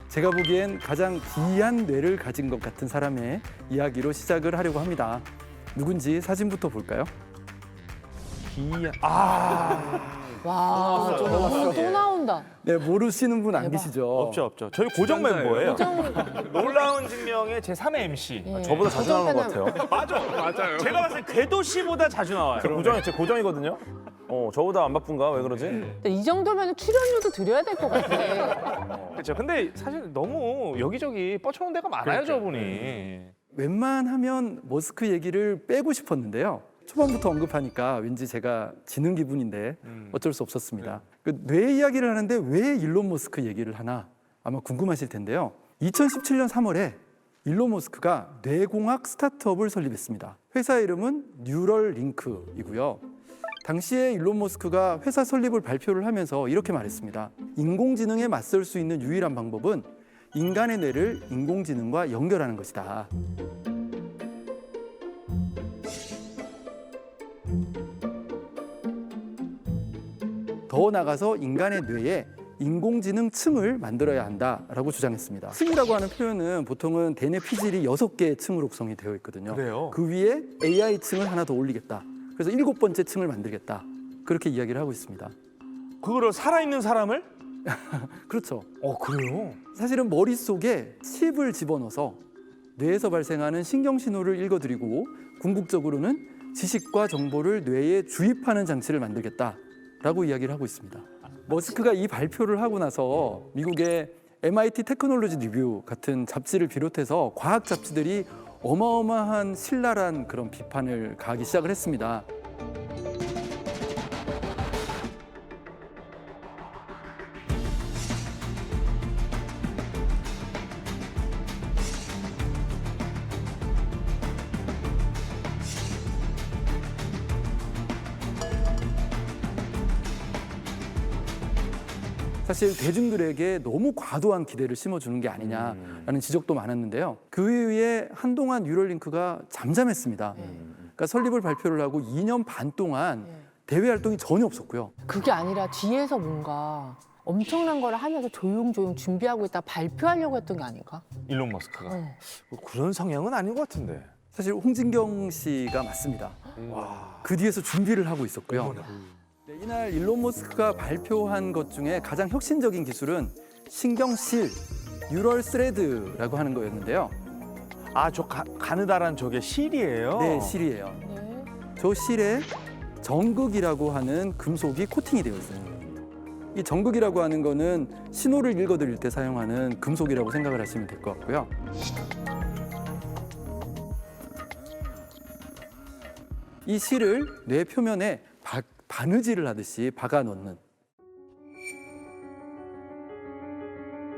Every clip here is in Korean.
제가 보기엔 가장 기이한 뇌를 가진 것 같은 사람의 이야기로 시작을 하려고 합니다. 누군지 사진부터 볼까요? 와, 또 나온다. 네, 모르시는 분 안 대박. 계시죠? 없죠. 저희 고정 멤버예요. 고정. 놀라운 증명의 제 3의 MC. 예. 저보다 자주 나오는 것 고정 같아요. 맞아요. 제가 봤을 때 궤도 씨보다 자주 나와요. 제 고정이거든요. 저보다 안 바쁜가? 왜 그러지? 근데 이 정도면 출연료도 드려야 될 것 같아. 그렇죠. 근데 사실 너무 여기저기 뻗쳐놓은 데가 많아요, 저분이. 웬만하면 머스크 얘기를 빼고 싶었는데요. 초반부터 언급하니까 왠지 제가 지는 기분인데 어쩔 수 없었습니다. 뇌 이야기를 하는데 왜 일론 머스크 얘기를 하나 아마 궁금하실 텐데요. 2017년 3월에 일론 머스크가 뇌공학 스타트업을 설립했습니다. 회사 이름은 뉴럴링크이고요. 당시에 일론 머스크가 회사 설립을 발표를 하면서 이렇게 말했습니다. 인공지능에 맞설 수 있는 유일한 방법은 인간의 뇌를 인공지능과 연결하는 것이다. 더 나아가서 인간의 뇌에 인공지능 층을 만들어야 한다라고 주장했습니다. 층이라고 하는 표현은 보통은 대뇌 피질이 6개의 층으로 구성이 되어 있거든요. 그래요? 그 위에 AI 층을 하나 더 올리겠다. 그래서 7번째 층을 만들겠다. 그렇게 이야기를 하고 있습니다. 그거를 살아있는 사람을? 그렇죠. 그래요? 사실은 머릿속에 칩을 집어넣어서 뇌에서 발생하는 신경 신호를 읽어드리고 궁극적으로는 지식과 정보를 뇌에 주입하는 장치를 만들겠다라고 이야기를 하고 있습니다. 머스크가 이 발표를 하고 나서 미국의 MIT 테크놀로지 리뷰 같은 잡지를 비롯해서 과학 잡지들이 어마어마한 신랄한 그런 비판을 가하기 시작을 했습니다. 사실 대중들에게 너무 과도한 기대를 심어주는 게 아니냐라는 지적도 많았는데요. 그 이후에 한동안 뉴럴링크가 잠잠했습니다. 그러니까 설립을 발표를 하고 2년 반 동안 대외 활동이 전혀 없었고요. 그게 아니라 뒤에서 뭔가 엄청난 걸 하면서 조용조용 준비하고 있다 발표하려고 했던 게 아닌가? 일론 머스크가. 어. 그런 성향은 아닌 것 같은데. 사실 홍진경 씨가 맞습니다. 그 뒤에서 준비를 하고 있었고요. 네, 이날 일론 머스크가 발표한 것 중에 가장 혁신적인 기술은 신경실, 뉴럴 스레드라고 하는 거였는데요. 저 가느다란 저게 실이에요? 네, 실이에요. 네. 저 실에 정극이라고 하는 금속이 코팅이 되어 있어요. 이 정극이라고 하는 거는 신호를 읽어드릴 때 사용하는 금속이라고 생각을 하시면 될 것 같고요. 이 실을 뇌 표면에 바느질을 하듯이 박아 넣는.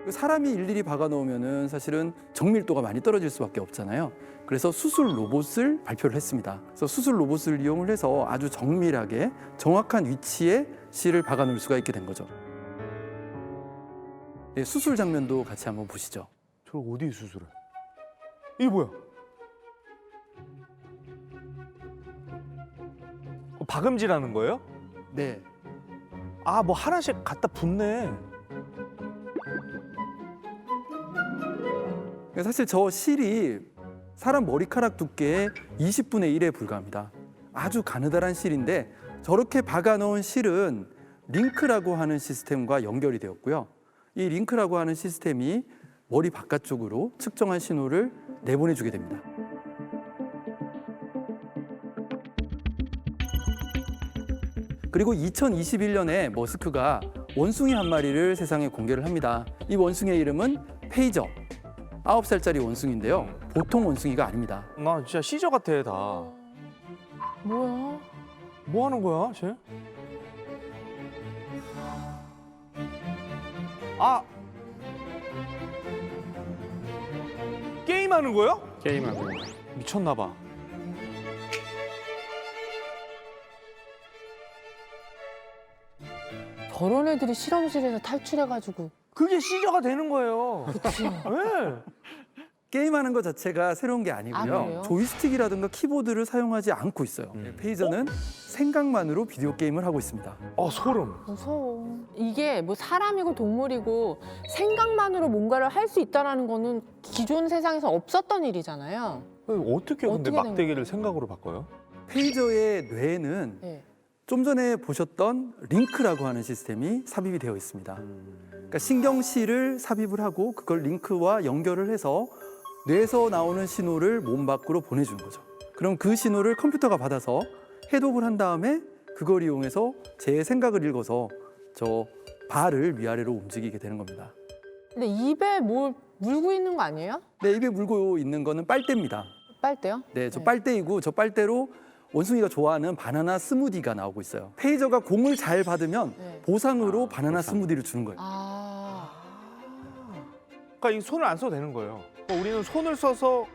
사람이 일일이 박아 넣으면은 사실은 정밀도가 많이 떨어질 수밖에 없잖아요. 그래서 수술 로봇을 발표를 했습니다. 그래서 수술 로봇을 이용을 해서 아주 정밀하게 정확한 위치에 실을 박아 놓을 수가 있게 된 거죠. 네, 수술 장면도 같이 한번 보시죠. 저걸 어디 수술해? 이게 뭐야? 박음질하는 거예요? 네. 뭐 하나씩 갖다 붓네. 사실 저 실이 사람 머리카락 두께의 20분의 1에 불과합니다. 아주 가느다란 실인데 저렇게 박아 놓은 실은 링크라고 하는 시스템과 연결이 되었고요. 이 링크라고 하는 시스템이 머리 바깥쪽으로 측정한 신호를 내보내주게 됩니다. 그리고 2021년에 머스크가 원숭이 한 마리를 세상에 공개를 합니다. 이 원숭이의 이름은 페이저. 9살짜리 원숭이인데요. 보통 원숭이가 아닙니다. 나 진짜 시저 같아, 다. 뭐야? 뭐 하는 거야, 쟤? 게임하는 거요? 게임하고. 미쳤나 봐. 저런 애들이 실험실에서 탈출해가지고 그게 시저가 되는 거예요. 그치. 네. 게임하는 것 자체가 새로운 게 아니고요. 아, 그래요? 조이스틱이라든가 키보드를 사용하지 않고 있어요. 페이저는 생각만으로 비디오 게임을 하고 있습니다. 소름. 무서워. 이게 뭐 사람이고 동물이고 생각만으로 뭔가를 할 수 있다는 거는 기존 세상에서 없었던 일이잖아요. 어떻게 근데 어떻게 된 막대기를 생각으로 바꿔요? 페이저의 뇌에는 네. 좀 전에 보셨던 링크라고 하는 시스템이 삽입이 되어 있습니다. 그러니까 신경실을 삽입을 하고 그걸 링크와 연결을 해서 뇌에서 나오는 신호를 몸 밖으로 보내주는 거죠. 그럼 그 신호를 컴퓨터가 받아서 해독을 한 다음에 그걸 이용해서 제 생각을 읽어서 저 발을 위아래로 움직이게 되는 겁니다. 근데 입에 뭘 물고 있는 거 아니에요? 네, 입에 물고 있는 거는 빨대입니다. 빨대요? 네, 저 빨대이고 저 빨대로 원숭이가 좋아하는 바나나 스무디가 나오고 있어요. 페이저가 공을 잘 받으면 네. 보상으로 바나나 스무디를 주는 거예요. 그러니까 이 손을 안 써도 되는 거예요. 우리는 손을 써서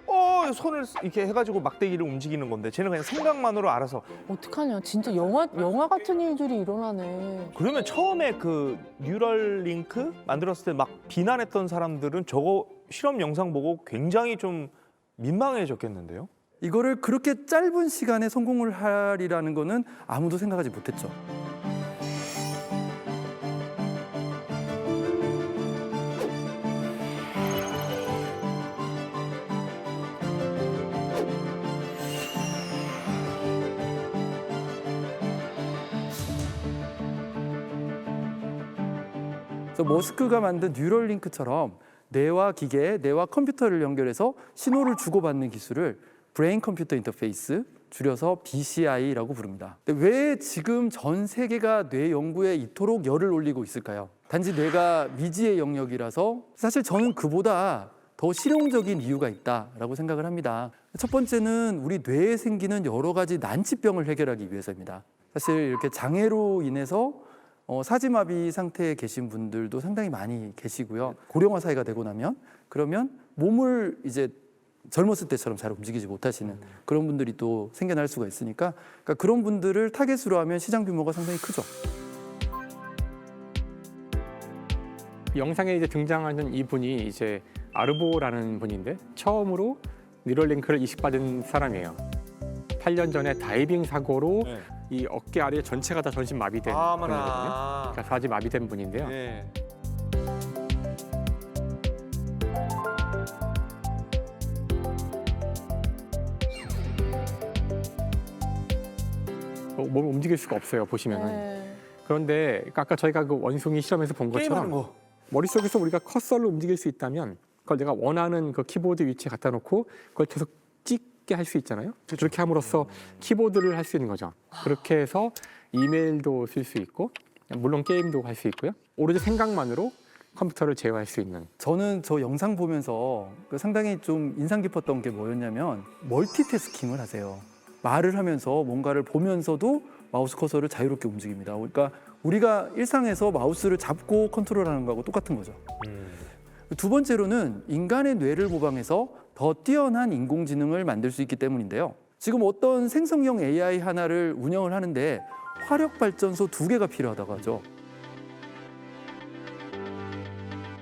손을 이렇게 해가지고 막대기를 움직이는 건데 쟤는 그냥 생각만으로 알아서. 어떡하냐. 진짜 영화 같은 일들이 일어나네. 그러면 처음에 그 뉴럴 링크 만들었을 때 막 비난했던 사람들은 저거 실험 영상 보고 굉장히 좀 민망해졌겠는데요? 이거를 그렇게 짧은 시간에 성공을 하리라는 거는 아무도 생각하지 못했죠. 그래서 머스크가 만든 뉴럴링크처럼 뇌와 기계, 뇌와 컴퓨터를 연결해서 신호를 주고받는 기술을 브레인 컴퓨터 인터페이스, 줄여서 BCI라고 부릅니다. 근데 왜 지금 전 세계가 뇌 연구에 이토록 열을 올리고 있을까요? 단지 뇌가 미지의 영역이라서 사실 저는 그보다 더 실용적인 이유가 있다라고 생각을 합니다. 첫 번째는 우리 뇌에 생기는 여러 가지 난치병을 해결하기 위해서입니다. 사실 이렇게 장애로 인해서 사지마비 상태에 계신 분들도 상당히 많이 계시고요. 고령화 사회가 되고 나면 그러면 몸을 이제 젊었을 때처럼 잘 움직이지 못하시는 그런 분들이 또 생겨날 수가 있으니까 그러니까 그런 분들을 타겟으로 하면 시장 규모가 상당히 크죠. 영상에 이제 등장하는 이분이 이제 아르보라는 분인데 처음으로 뉴럴링크를 이식받은 사람이에요. 8년 전에 다이빙 사고로 네. 이 어깨 아래 전체가 다 전신 마비된 분이거든요. 그러니까 사지 마비된 분인데요. 네. 몸을 움직일 수가 없어요. 보시면은. 네. 그런데 아까 저희가 그 원숭이 실험에서 본 게임하는 것처럼 거. 머릿속에서 우리가 커서를 움직일 수 있다면 그걸 내가 원하는 그 키보드 위치에 갖다 놓고 그걸 계속 찍게 할 수 있잖아요. 그렇게 함으로써 키보드를 할 수 있는 거죠. 그렇게 해서 이메일도 쓸 수 있고 물론 게임도 할 수 있고요. 오로지 생각만으로 컴퓨터를 제어할 수 있는. 저는 저 영상 보면서 상당히 좀 인상 깊었던 게 뭐였냐면 멀티태스킹을 하세요. 말을 하면서 뭔가를 보면서도 마우스 커서를 자유롭게 움직입니다. 그러니까 우리가 일상에서 마우스를 잡고 컨트롤하는 거하고 똑같은 거죠. 두 번째로는 인간의 뇌를 모방해서 더 뛰어난 인공지능을 만들 수 있기 때문인데요. 지금 어떤 생성형 AI 하나를 운영을 하는데 화력발전소 2개가 필요하다고 하죠.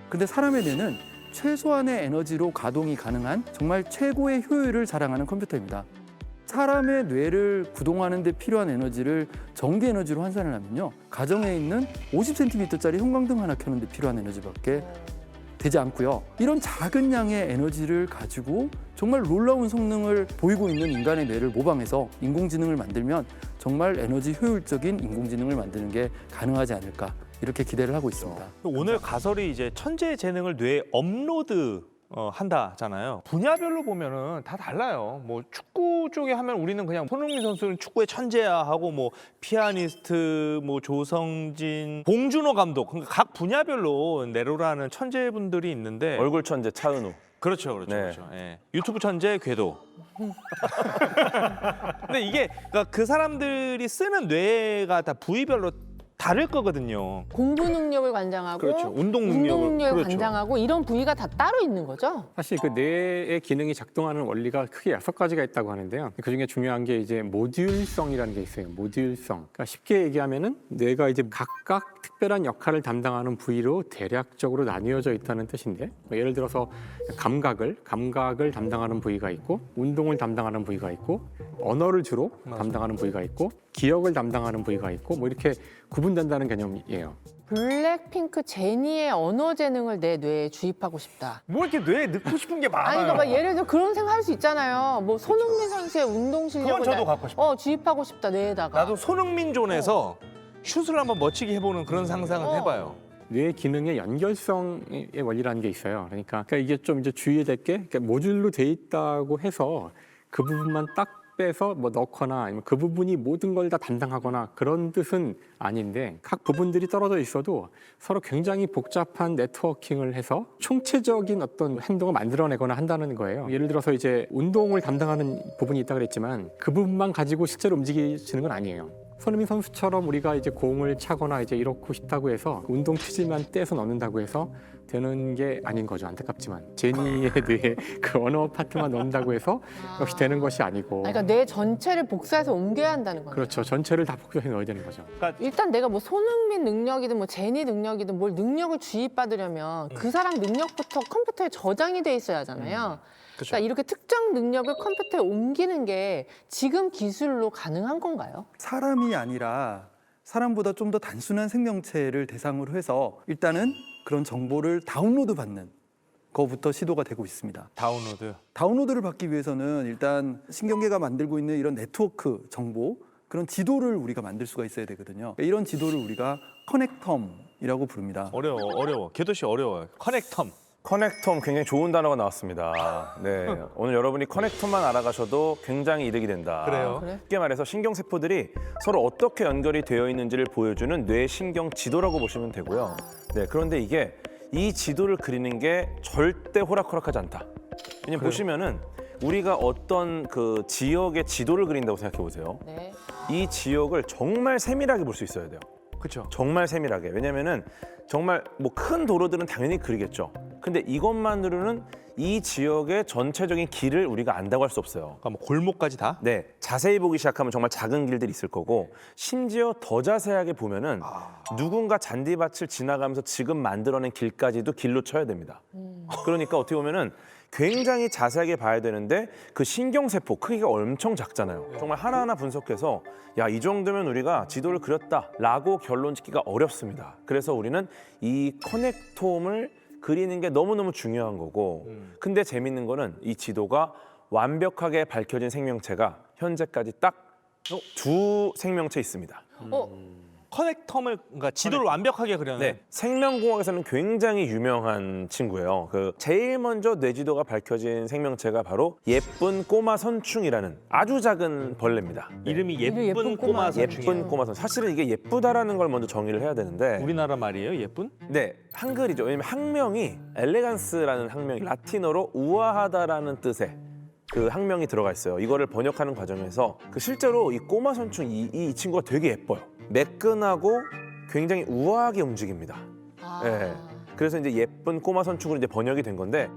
근데 사람의 뇌는 최소한의 에너지로 가동이 가능한 정말 최고의 효율을 자랑하는 컴퓨터입니다. 사람의 뇌를 구동하는 데 필요한 에너지를 전기 에너지로 환산을 하면요. 가정에 있는 50cm짜리 형광등 하나 켜는 데 필요한 에너지밖에 되지 않고요. 이런 작은 양의 에너지를 가지고 정말 놀라운 성능을 보이고 있는 인간의 뇌를 모방해서 인공지능을 만들면 정말 에너지 효율적인 인공지능을 만드는 게 가능하지 않을까 이렇게 기대를 하고 있습니다. 오늘 가설이 이제 천재의 재능을 뇌에 업로드 한다잖아요. 분야별로 보면은 다 달라요. 뭐 축구 쪽에 하면 우리는 그냥 손흥민 선수는 축구의 천재야 하고 뭐 피아니스트, 뭐 조성진, 봉준호 감독 그러니까 각 분야별로 내로라는 천재분들이 있는데 얼굴 천재 차은우. 그렇죠, 그렇죠, 네. 그렇죠. 예. 유튜브 천재 궤도. 근데 이게 그러니까 그 사람들이 쓰는 뇌가 다 부위별로 다를 거거든요. 공부 능력을 관장하고 그렇죠. 운동 운동 능력을. 능력을 그렇죠. 관장하고 이런 부위가 다 따로 있는 거죠? 사실 그 뇌의 기능이 작동하는 원리가 크게 6가지가 있다고 하는데요. 그 중에 중요한 게 이제 모듈성이라는 게 있어요. 모듈성. 그러니까 쉽게 얘기하면은 뇌가 이제 각각 특별한 역할을 담당하는 부위로 대략적으로 나뉘어져 있다는 뜻인데, 뭐 예를 들어서 감각을 담당하는 부위가 있고, 운동을 담당하는 부위가 있고, 언어를 주로 담당하는 부위가 있고, 기억을 담당하는 부위가 있고, 뭐 이렇게 구분된다는 개념이에요. 블랙핑크 제니의 언어 재능을 내 뇌에 주입하고 싶다. 뭐 이렇게 뇌에 넣고 싶은 게 많아요. 아니 그러니까 막 예를 들어 그런 생각 할 수 있잖아요. 뭐 손흥민 선수의 운동 실력을 그건 저도 갖고 싶어요. 주입하고 싶다 뇌에다가. 나도 손흥민 존에서 슛을 한번 멋지게 해보는 그런 상상을 해봐요. 뇌 기능의 연결성의 원리라는 게 있어요. 그러니까 이게 좀 이제 주의해야 될 게, 그러니까 모듈로 돼 있다고 해서 그 부분만 딱 빼서 뭐 넣거나 아니면 그 부분이 모든 걸 다 담당하거나 그런 뜻은 아닌데, 각 부분들이 떨어져 있어도 서로 굉장히 복잡한 네트워킹을 해서 총체적인 어떤 행동을 만들어내거나 한다는 거예요. 예를 들어서 이제 운동을 담당하는 부분이 있다고 그랬지만 그 부분만 가지고 실제로 움직이시는 건 아니에요. 손흥민 선수처럼 우리가 이제 공을 차거나 이제 이렇고 싶다고 해서 운동 퀴즈만 떼서 넣는다고 해서 되는 게 아닌 거죠. 안타깝지만 제니의 뇌에 그 언어 파트만 넣는다고 해서 역시 되는 것이 아니고. 그러니까 뇌 전체를 복사해서 옮겨야 한다는 거예요. 그렇죠. 전체를 다 복사해 넣어야 되는 거죠. 일단 내가 뭐 손흥민 능력이든 뭐 제니 능력이든 뭘 능력을 주입받으려면 그 사람 능력부터 컴퓨터에 저장이 돼 있어야 하잖아요. 그러니까 이렇게 특정 능력을 컴퓨터에 옮기는 게 지금 기술로 가능한 건가요? 사람이 아니라 사람보다 좀 더 단순한 생명체를 대상으로 해서 일단은 그런 정보를 다운로드 받는 거부터 시도가 되고 있습니다. 다운로드를 받기 위해서는 일단 신경계가 만들고 있는 이런 네트워크 정보, 그런 지도를 우리가 만들 수가 있어야 되거든요. 이런 지도를 우리가 커넥텀이라고 부릅니다. 어려워. 개도시 어려워요. 커넥텀. 커넥텀 굉장히 좋은 단어가 나왔습니다. 네, 오늘 여러분이 커넥텀만 알아가셔도 굉장히 이득이 된다. 그래요. 그래? 쉽게 말해서 신경세포들이 서로 어떻게 연결이 되어 있는지를 보여주는 뇌신경 지도라고 보시면 되고요. 네, 그런데 이게 이 지도를 그리는 게 절대 호락호락하지 않다. 왜냐면 보시면은 우리가 어떤 그 지역의 지도를 그린다고 생각해 보세요. 네. 이 지역을 정말 세밀하게 볼 수 있어야 돼요. 그렇죠. 정말 세밀하게. 왜냐면은 정말 뭐 큰 도로들은 당연히 그리겠죠. 근데 이것만으로는 이 지역의 전체적인 길을 우리가 안다고 할 수 없어요. 그러니까 뭐 골목까지 다? 네, 자세히 보기 시작하면 정말 작은 길들이 있을 거고, 심지어 더 자세하게 보면은 누군가 잔디밭을 지나가면서 지금 만들어낸 길까지도 길로 쳐야 됩니다. 그러니까 어떻게 보면은 굉장히 자세하게 봐야 되는데 그 신경세포 크기가 엄청 작잖아요. 정말 하나하나 분석해서 야, 이 정도면 우리가 지도를 그렸다라고 결론 짓기가 어렵습니다. 그래서 우리는 이 커넥톰을 그리는 게 너무너무 중요한 거고, 근데 재밌는 거는 이 지도가 완벽하게 밝혀진 생명체가 현재까지 딱 두 생명체 있습니다. 커넥텀을, 그러니까 지도를 완벽하게 그려낸. 네, 생명공학에서는 굉장히 유명한 친구예요. 그 제일 먼저 뇌지도가 밝혀진 생명체가 바로 예쁜 꼬마 선충이라는 아주 작은 벌레입니다. 이름이 예쁜 예쁜 꼬마 꼬마 선충. 예쁜 꼬마 선충. 사실은 이게 예쁘다라는 걸 먼저 정의를 해야 되는데, 우리나라 말이에요, 예쁜? 네, 한글이죠. 왜냐면 학명이 엘레간스라는 학명이 라틴어로 우아하다라는 뜻의 그 학명이 들어가 있어요. 이거를 번역하는 과정에서 그 실제로 이 꼬마 선충 이 친구가 되게 예뻐요. 매끈하고 굉장히 우아하게 움직입니다. 아. 네. 그래서 이제 예쁜 꼬마 선충으로 이제 번역이 된 건데,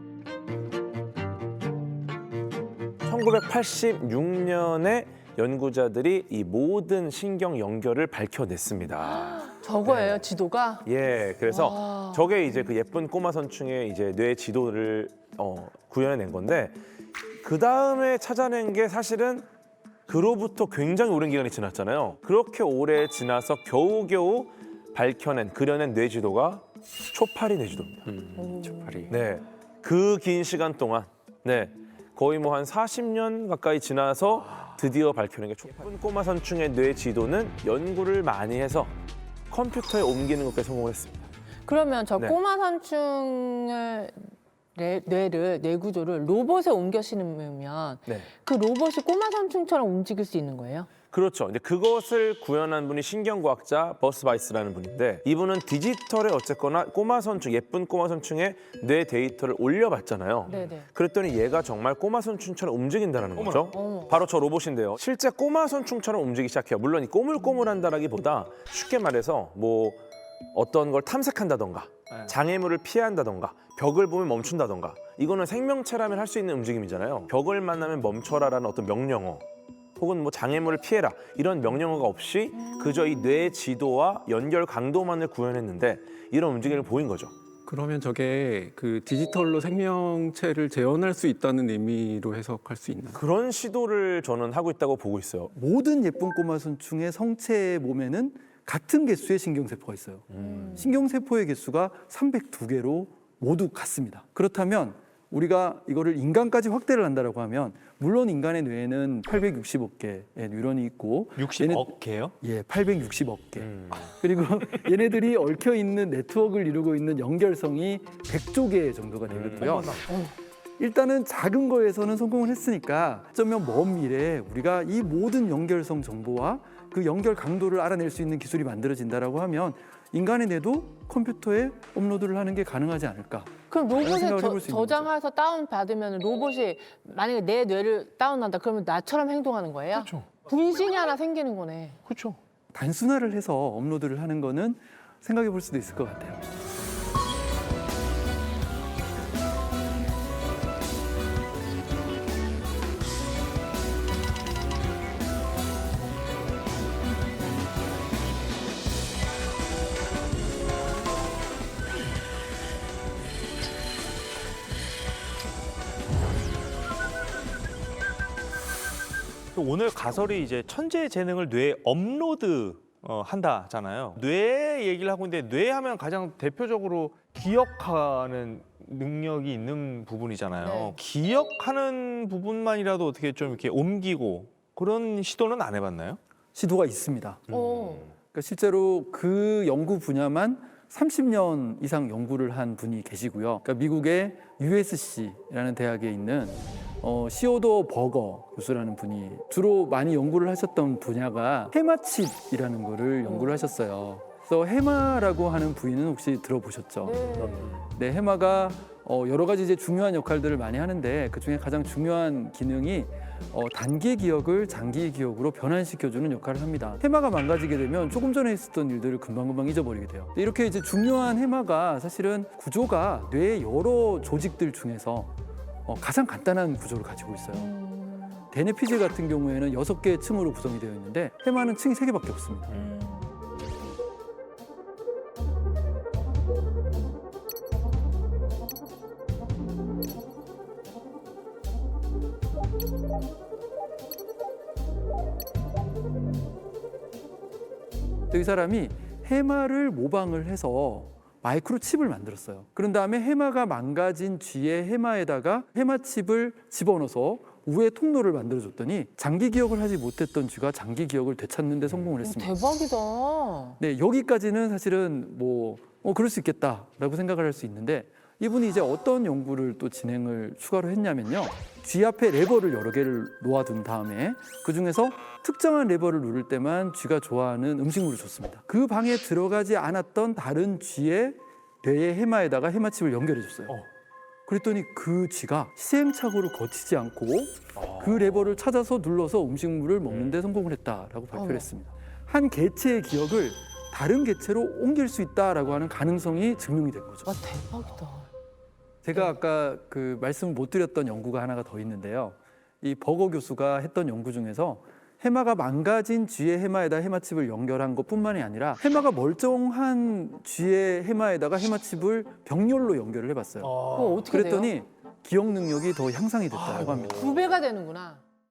1986년에 연구자들이 이 모든 신경 연결을 밝혀냈습니다. 저거예요, 지도가? 예, 그래서 와. 저게 이제 그 예쁜 꼬마 선충의 이제 뇌 지도를 구현해낸 건데, 그 다음에 찾아낸 게 사실은 그로부터 굉장히 오랜 기간이 지났잖아요. 그렇게 오래 지나서 겨우겨우 그려낸 뇌지도가 초파리 뇌지도입니다. 초파리. 네, 그 긴 시간 동안, 네, 거의 뭐 한 40년 가까이 지나서 드디어 밝혀낸 게 예쁜 꼬마 선충의 뇌지도는 연구를 많이 해서 컴퓨터에 옮기는 것까지 성공을 했습니다. 그러면 저 네. 꼬마 선충을 뇌 구조를 로봇에 옮겨 심으면 네. 그 로봇이 꼬마 선충처럼 움직일 수 있는 거예요? 그렇죠. 근데 그것을 구현한 분이 신경과학자 버스 바이스라는 분인데 이분은 디지털에 어쨌거나 꼬마 선충, 예쁜 꼬마 선충의 뇌 데이터를 올려봤잖아요. 네네. 그랬더니 얘가 정말 꼬마 선충처럼 움직인다는 거죠. 어머. 바로 저 로봇인데요. 실제 꼬마 선충처럼 움직이기 시작해요. 물론 이 꼬물꼬물한다라기보다 쉽게 말해서 뭐 어떤 걸 탐색한다던가 장애물을 피한다던가 벽을 보면 멈춘다던가 이거는 생명체라면 할 수 있는 움직임이잖아요. 벽을 만나면 멈춰라라는 어떤 명령어 혹은 뭐 장애물을 피해라 이런 명령어가 없이 그저 이 뇌 지도와 연결 강도만을 구현했는데 이런 움직임을 보인 거죠. 그러면 저게 그 디지털로 생명체를 재현할 수 있다는 의미로 해석할 수 있나요? 그런 시도를 저는 하고 있다고 보고 있어요. 모든 예쁜 꼬마 선충의 성체 몸에는 같은 개수의 신경세포가 있어요. 신경세포의 개수가 302개로 모두 같습니다. 그렇다면 우리가 이거를 인간까지 확대를 한다라고 하면 물론 인간의 뇌에는 860억 개의 뉴런이 있고 60억 개요? 예, 860억 개. 그리고 얘네들이 얽혀 있는 네트워크를 이루고 있는 연결성이 100조 개 정도가 되거든요. 일단은 작은 거에서는 성공을 했으니까 어쩌면 먼 미래에 우리가 이 모든 연결성 정보와 그 연결 강도를 알아낼 수 있는 기술이 만들어진다라고 하면 인간의 뇌도 컴퓨터에 업로드를 하는 게 가능하지 않을까. 그럼 로봇에 생각을 해볼 수 있는 저장해서 다운 받으면 로봇이 만약에 내 뇌를 다운한다 그러면 나처럼 행동하는 거예요? 그렇죠. 분신이 하나 생기는 거네. 그렇죠. 단순화를 해서 업로드를 하는 거는 생각해 볼 수도 있을 것 같아요. 또 오늘 가설이 이제 천재 재능을 뇌에 업로드 한다잖아요. 뇌 얘기를 하고 있는데 뇌 하면 가장 대표적으로 기억하는 능력이 있는 부분이잖아요. 네. 기억하는 부분만이라도 어떻게 좀 이렇게 옮기고 그런 시도는 안 해봤나요? 시도가 있습니다. 오. 그러니까 실제로 그 연구 분야만 30년 이상 연구를 한 분이 계시고요. 그러니까 미국의 USC라는 대학에 있는 시오도 버거 교수라는 분이 주로 많이 연구를 하셨던 분야가 해마칩이라는 거를 연구를 하셨어요. 그래서 해마라고 하는 부위는 혹시 들어보셨죠? 네, 해마가 여러 가지 이제 중요한 역할들을 많이 하는데 그 중에 가장 중요한 기능이 단기 기억을 장기 기억으로 변환시켜주는 역할을 합니다. 해마가 망가지게 되면 조금 전에 있었던 일들을 금방금방 잊어버리게 돼요. 이렇게 이제 중요한 해마가 사실은 구조가 뇌의 여러 조직들 중에서 가장 간단한 구조를 가지고 있어요. 대뇌피질 같은 경우에는 6개의 층으로 구성이 되어 있는데 해마는 층이 3개밖에 없습니다. 이 사람이 해마를 모방을 해서 마이크로칩을 만들었어요. 그런 다음에 해마가 망가진 쥐의 해마에다가 해마칩을 집어넣어서 우회 통로를 만들어줬더니 장기 기억을 하지 못했던 쥐가 장기 기억을 되찾는 데 성공을 했습니다. 대박이다. 네, 여기까지는 사실은 그럴 수 있겠다라고 생각을 할 수 있는데 이분이 이제 어떤 연구를 또 진행을 추가로 했냐면요. 쥐 앞에 레버를 여러 개를 놓아둔 다음에 그중에서 특정한 레버를 누를 때만 쥐가 좋아하는 음식물을 줬습니다. 그 방에 들어가지 않았던 다른 쥐의 뇌의 해마에다가 해마칩을 연결해 줬어요. 그랬더니 그 쥐가 시행착오를 거치지 않고 그 레버를 찾아서 눌러서 음식물을 먹는 데 성공을 했다라고 발표를 했습니다. 한 개체의 기억을 다른 개체로 옮길 수 있다라고 하는 가능성이 증명이 된 거죠. 와 대박이다. 제가 아까 그 말씀을 못 드렸던 연구가 하나가 더 있는데요. 이 버거 교수가 했던 연구 중에서 해마가 망가진 쥐의 해마에다 해마칩을 연결한 것뿐만이 아니라 해마가 멀쩡한 쥐의 해마에다가 해마칩을 병렬로 연결을 해봤어요. 어떻게 그랬더니 돼요? 기억 능력이 더 향상이 됐다고 합니다. 9배가 되는구나.